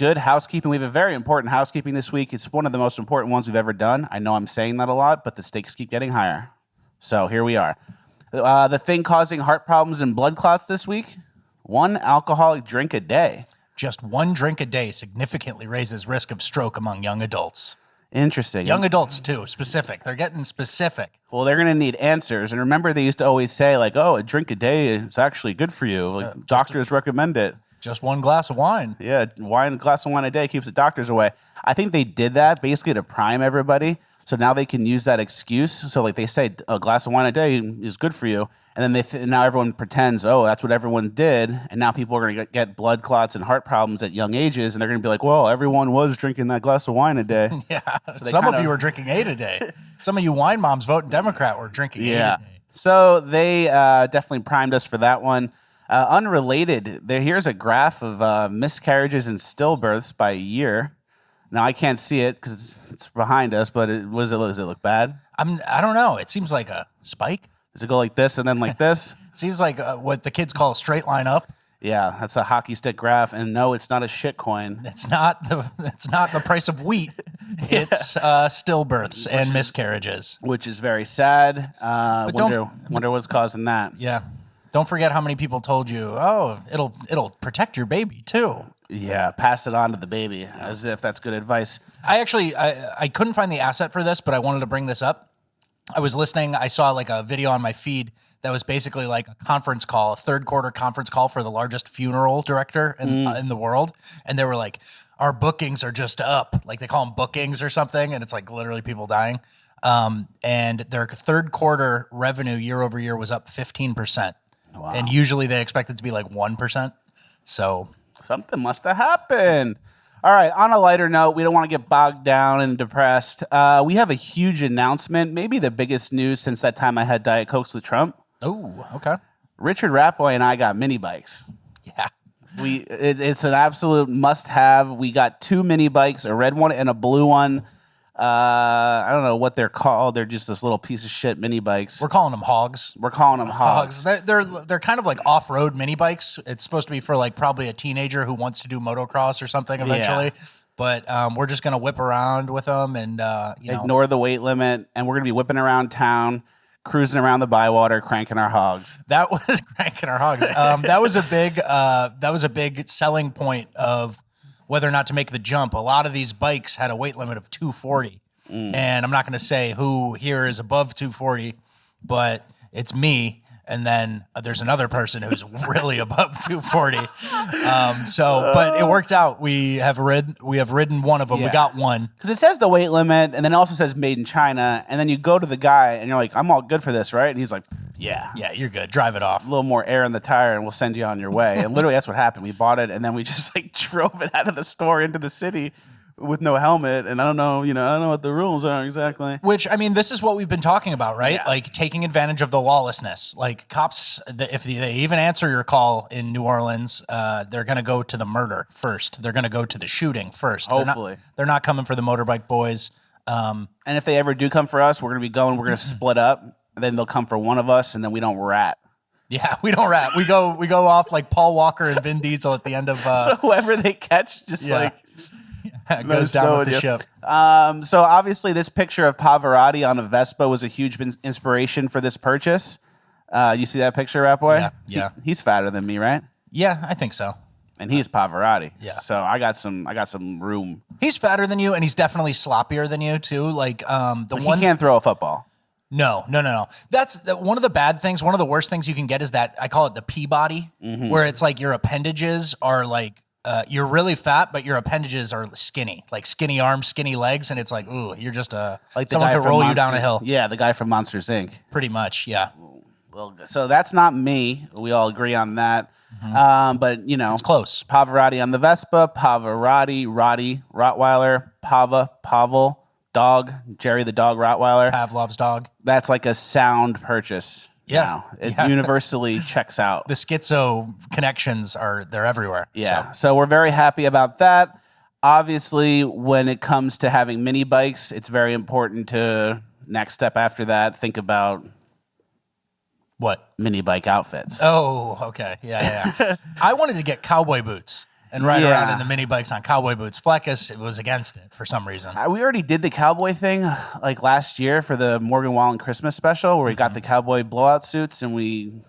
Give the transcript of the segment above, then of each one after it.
good housekeeping. We have a very important housekeeping this week. It's one of the most important ones we've ever done. I know I'm saying that a lot, but the stakes keep getting higher. So here we are. The thing causing heart problems and blood clots this week, 1 alcoholic drink a day. Just 1 drink a day significantly raises risk of stroke among young adults. Interesting. Young adults, too, specific. They're getting specific. Well, they're going to need answers. And remember, they used to always say, like, oh, a drink a day is actually good for you. Like, doctors recommend it. Just 1 glass of wine. Yeah, a glass of wine a day keeps the doctors away. I think they did that basically to prime everybody. So now they can use that excuse. So like they say, a glass of wine a day is good for you. And then now everyone pretends, oh, that's what everyone did. And now people are going to get blood clots and heart problems at young ages. And they're going to be like, well, everyone was drinking that glass of wine a day. Yeah, so some of you were drinking 8 a day. Some of you wine moms voting Democrat were drinking 8 a day. So they definitely primed us for that one. Unrelated, here's a graph of miscarriages and stillbirths by year. Now, I can't see it because it's behind us, but does it look bad? I don't know. It seems like a spike. Does it go like this and then like this? Seems like what the kids call a straight line up. Yeah, that's a hockey stick graph. And no, it's not a shit coin. It's not the price of wheat. It's stillbirths and miscarriages. Which is very sad. Wonder what's causing that. Yeah. Don't forget how many people told you, oh, it'll protect your baby too. Yeah, pass it on to the baby, as if that's good advice. I couldn't find the asset for this, but I wanted to bring this up. I was listening. I saw like a video on my feed that was basically like a conference call, a third quarter conference call for the largest funeral director in the world. And they were like, our bookings are just up. Like they call them bookings or something. And it's like literally people dying. And their third quarter revenue year over year was up 15%. Wow. And usually they expect it to be like 1%. So something must have happened. All right, on a lighter note, we don't want to get bogged down and depressed. We have a huge announcement, maybe the biggest news since that time I had Diet Cokes with Trump. Oh, okay. Richard Ratboy and I got mini bikes. Yeah. It's an absolute must-have. We got 2 mini bikes, a red one and a blue one. I don't know what they're called. They're just this little piece of shit mini bikes. We're calling them hogs. They're kind of like off-road mini bikes. It's supposed to be for like probably a teenager who wants to do motocross or something eventually. Yeah. But we're just going to whip around with them and ignore the weight limit. And we're going to be whipping around town, cruising around the bywater, cranking our hogs. That was cranking our hogs. That was a big selling point of whether or not to make the jump. A lot of these bikes had a weight limit of 240. And I'm not going to say who here is above 240, but it's me. And then there's another person who's really above 240. But it worked out. We have ridden one of them. Yeah. We got one. Because it says the weight limit, and then it also says made in China. And then you go to the guy, and you're like, I'm all good for this, right? And he's like, yeah. Yeah, you're good. Drive it off. A little more air in the tire, and we'll send you on your way. And literally, that's what happened. We bought it, and then we just like drove it out of the store into the city with no helmet, and I don't know what the rules are exactly. Which, I mean, this is what we've been talking about, right? Yeah. Like taking advantage of the lawlessness. Like cops, if they even answer your call in New Orleans, they're going to go to the murder first. They're going to go to the shooting first. Hopefully. They're not coming for the motorbike boys. And if they ever do come for us, we're going to split up, and then they'll come for one of us, and then we don't rat. Yeah, we don't rat. We go off like Paul Walker and Vin Diesel at the end of... So whoever they catch, goes down with the ship. So obviously this picture of Pavarotti on a Vespa was a huge inspiration for this purchase. You see that picture, Ratboy? Yeah. He's fatter than me, right? Yeah, I think so. And he's Pavarotti. Yeah. So I got some room. He's fatter than you, and he's definitely sloppier than you too. Like he can't throw a football. No. That's one of the bad things. One of the worst things you can get is that I call it the Peabody, where it's like your appendages are like. You're really fat, but your appendages are skinny, like skinny arms, skinny legs, and it's like, ooh, you're just like someone could roll you down a hill. Yeah, the guy from Monsters, Inc. Pretty much, yeah. Well, so that's not me. We all agree on that. But it's close. Pavarotti on the Vespa, Pavarotti, Roddy, Rottweiler, Pavel, dog, Jerry the dog, Rottweiler, Pavlov's dog. That's like a sound purchase. Yeah. It universally checks out. The schizo connections they're everywhere. Yeah. So we're very happy about that. Obviously, when it comes to having mini bikes, it's very important to next step after that, think about what? Mini bike outfits. Oh, okay. Yeah. I wanted to get cowboy boots. and ride Yeah. around in the mini bikes on cowboy boots. Fleckus was against it for some reason. We already did the cowboy thing like last year for the Morgan Wallen Christmas special where we got the cowboy blowout suits and we,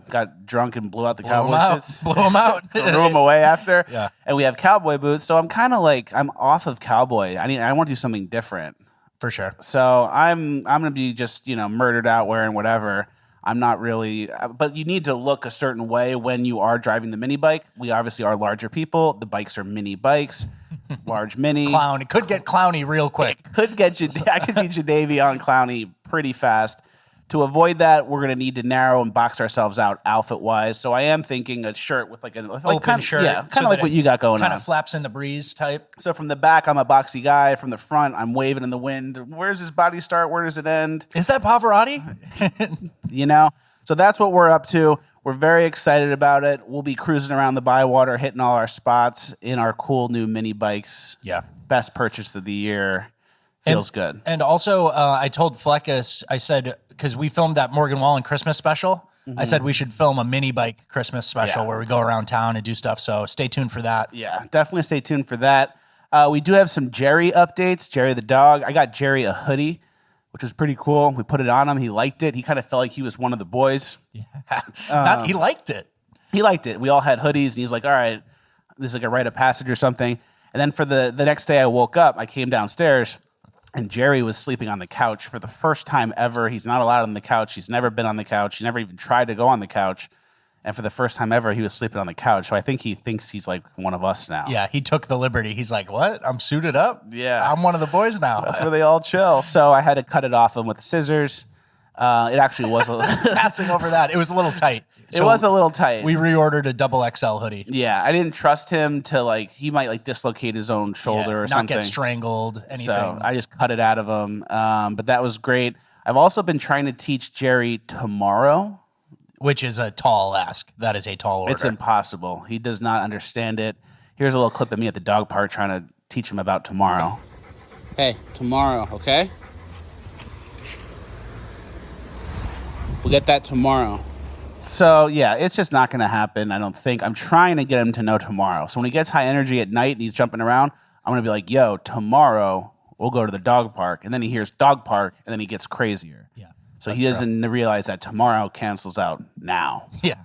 got drunk and blew out the cowboy suits. Blew them out. Threw them away after. Yeah. And we have cowboy boots. So I'm kind of like, I'm off of cowboy. I want to do something different. For sure. So I'm going to be just, murdered out wearing whatever. I'm not really, but you need to look a certain way when you are driving the mini bike. We obviously are larger people. The bikes are mini bikes, large mini. Clown. It could get clowny real quick. Could get you. I could beat Jadavi on Clowney pretty fast. To avoid that, we're going to need to narrow and box ourselves out outfit wise. So I am thinking a shirt with like an Open shirt. Yeah, kind of like what you got going Kind on. of flaps in the breeze type. So from the back, I'm a boxy guy. From the front, I'm waving in the wind. Where's his body start? Where does it end? Is that Pavarotti? So that's what we're up to. We're very excited about it. We'll be cruising around the Bywater, hitting all our spots in our cool new mini bikes. Yeah. Best purchase of the year. Feels good. And also, I told Fleckus, I said, because we filmed that Morgan Wallen Christmas special, I said we should film a mini bike Christmas special where we go around town and do stuff. So stay tuned for that. Yeah, definitely stay tuned for that. We do have some Jerry updates. Jerry the dog. I got Jerry a hoodie, which was pretty cool. We put it on him. He liked it. He kind of felt like he was one of the boys. He liked it. He liked it. We all had hoodies, and he's like, all right, this is like a rite of passage or something. And then for the next day I woke up, I came downstairs, and Jerry was sleeping on the couch for the first time ever. He's not allowed on the couch. He's never been on the couch. He never even tried to go on the couch. And for the first time ever, he was sleeping on the couch. So I think he thinks he's like one of us now. Yeah, he took the liberty. He's like, what? I'm suited up? Yeah. I'm one of the boys now. That's where they all chill. So I had to cut it off him with scissors. It actually was Passing over that, it was a little tight. It was a little tight. We reordered a double XL hoodie. Yeah, I didn't trust him to he might dislocate his own shoulder or not something. get strangled, anything. So I just cut it out of him. But that was great. I've also been trying to teach Jerry tomorrow. Which is a tall ask. That is a tall order. It's impossible. He does not understand it. Here's a little clip of me at the dog park trying to teach him about tomorrow. Hey, tomorrow, okay? We'll get that tomorrow. So, yeah, it's just not going to happen, I don't think. I'm trying to get him to know tomorrow. So when he gets high energy at night and he's jumping around, I'm going to be like, yo, tomorrow we'll go to the dog park. And then he hears dog park, and then he gets crazier. Yeah. So he doesn't realize that tomorrow cancels out now. Yeah.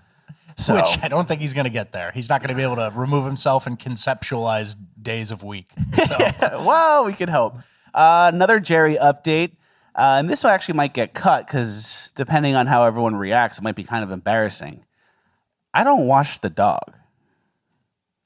So, Which I don't think he's going to get there. He's not going to be able to remove himself and conceptualize days of week. So well, we can hope. Another Jerry update. And this actually might get cut because depending on how everyone reacts, it might be kind of embarrassing. I don't wash the dog.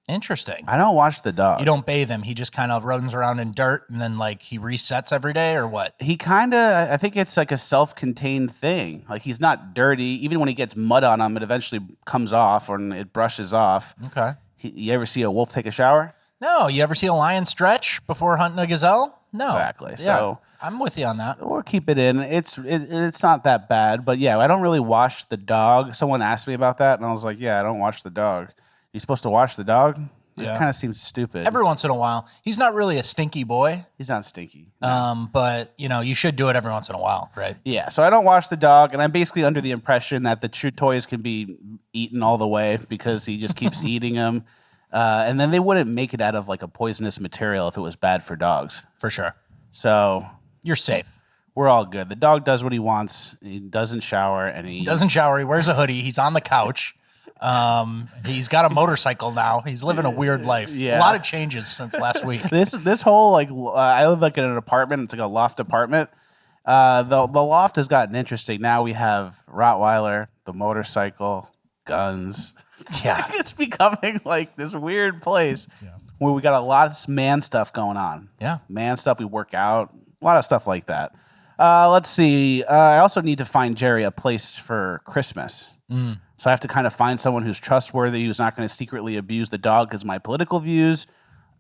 interesting. I don't wash the dog. You don't bathe him. He just kind of runs around in dirt and then he resets every day or what? He kind of, I think it's like a self-contained thing. Like he's not dirty. Even when he gets mud on him, it eventually comes off or it brushes off. Okay. You ever see a wolf take a shower? No. You ever see a lion stretch before hunting a gazelle? No. Exactly. Yeah, So I'm with you on that. we'll keep it in. It's not that bad, but yeah, I don't really wash the dog. Someone asked me about that, and I was like, yeah, I don't wash the dog. You're supposed to wash the dog? Yeah. It kind of seems stupid. Every once in a while. He's not really a stinky boy, He's not stinky. but you should do it every once in a while, right? Yeah, so I don't wash the dog, and I'm basically under the impression that the chew toys can be eaten all the way because he just keeps eating them. And then they wouldn't make it out of like a poisonous material if it was bad for dogs. For sure. So You're safe. we're all good. The dog does what he wants. He doesn't shower, and he Doesn't shower. He wears a hoodie. He's on the couch. He's got a motorcycle now. He's living a weird life. Yeah. A lot of changes since last week. This whole I live like in an apartment. It's like a loft apartment. The loft has gotten interesting. Now we have Rottweiler, the motorcycle, guns. Yeah. It's becoming like this weird place where we got a lot of man stuff going on. Yeah. Man stuff. We work out. A lot of stuff like that. Let's see. I also need to find Jerry a place for Christmas. So I have to kind of find someone who's trustworthy, who's not going to secretly abuse the dog because of my political views,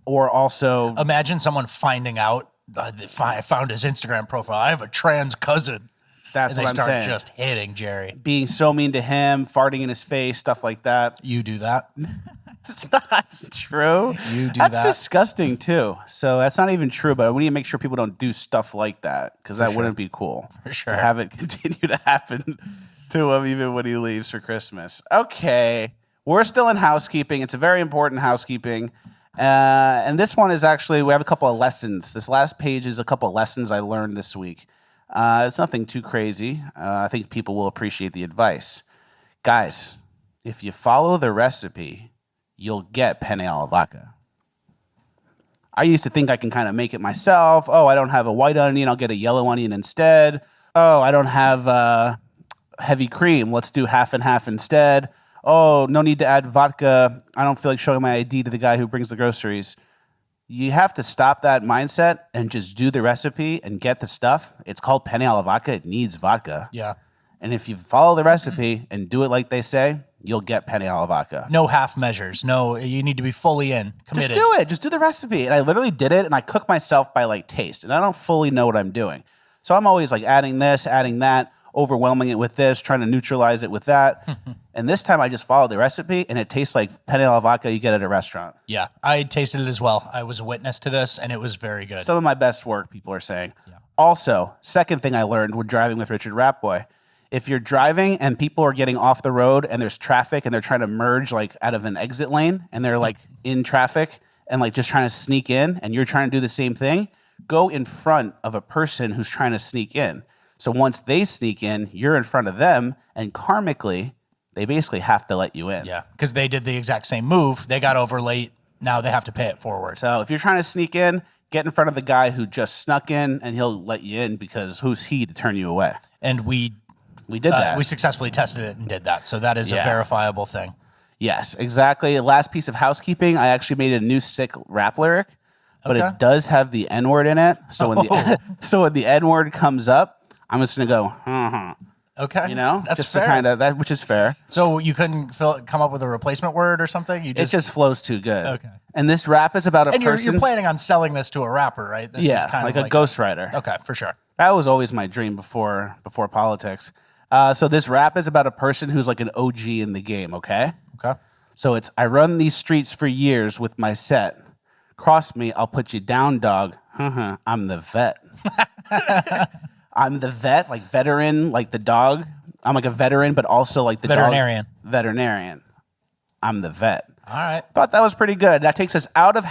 or also Imagine someone finding out. I found his Instagram profile. I have a trans cousin. that's And they what I'm start saying. just hitting Jerry. Being so mean to him, farting in his face, stuff like that. You do that. It's not true. You do That's that. disgusting too. So that's not even true. But we need to make sure people don't do stuff like that because that wouldn't be cool. For sure. To have it continue to happen to him even when he leaves for Christmas. Okay. We're still in housekeeping. It's a very important housekeeping. And this one is actually, we have a couple of lessons. This last page is a couple of lessons I learned this week. It's nothing too crazy. I think people will appreciate the advice. Guys, if you follow the recipe, you'll get penne alla vodka. I used to think I can kind of make it myself. Oh, I don't have a white onion. I'll get a yellow onion instead. Oh, I don't have heavy cream. Let's do half and half instead. Oh, no need to add vodka. I don't feel like showing my ID to the guy who brings the groceries. You have to stop that mindset and just do the recipe and get the stuff. It's called penne alla vodka. It needs vodka. Yeah. And if you follow the recipe and do it like they say, you'll get penne alla vodka. No half measures. No, you need to be fully in, committed. Just do it. Just do the recipe. And I literally did it, and I cook myself by like taste, and I don't fully know what I'm doing. So I'm always like adding this, adding that, overwhelming it with this, trying to neutralize it with that. And this time I just followed the recipe, and it tastes like penne alla vodka you get at a restaurant. Yeah, I tasted it as well. I was a witness to this, and it was very good. Some of my best work, people are saying. Yeah. Also, second thing I learned when driving with Richard Ratboy, if you're driving and people are getting off the road and there's traffic and they're trying to merge like out of an exit lane and they're like in traffic and like just trying to sneak in and you're trying to do the same thing, go in front of a person who's trying to sneak in. So once they sneak in, you're in front of them, and karmically, they basically have to let you in. Yeah, because they did the exact same move. They got over late. Now they have to pay it forward. So if you're trying to sneak in, get in front of the guy who just snuck in, and he'll let you in because who's he to turn you away? And we did that. We successfully tested it and did that. So that is a verifiable thing. Yes, exactly. Last piece of housekeeping, I actually made a new sick rap lyric, but it does have the N-word in it. So when the N-word comes up, I'm just going to go, Okay. You know? That's just fair. Kind of that, which is fair. So you couldn't come up with a replacement word or something? It just flows too good. Okay. And this rap is about a person. And you're planning on selling this to a rapper, right? This Yeah, is kind like of a ghostwriter. Okay, for sure. That was always my dream before politics. So this rap is about a person who's like an OG in the game, okay? Okay. So it's, I run these streets for years with my set. Cross me, I'll put you down, dog. I'm the vet. I'm the vet, like veteran, like the dog. I'm like a veteran, but also like the Veterinarian. dog. Veterinarian. I'm the vet. All right. Thought that was pretty good. That takes us out of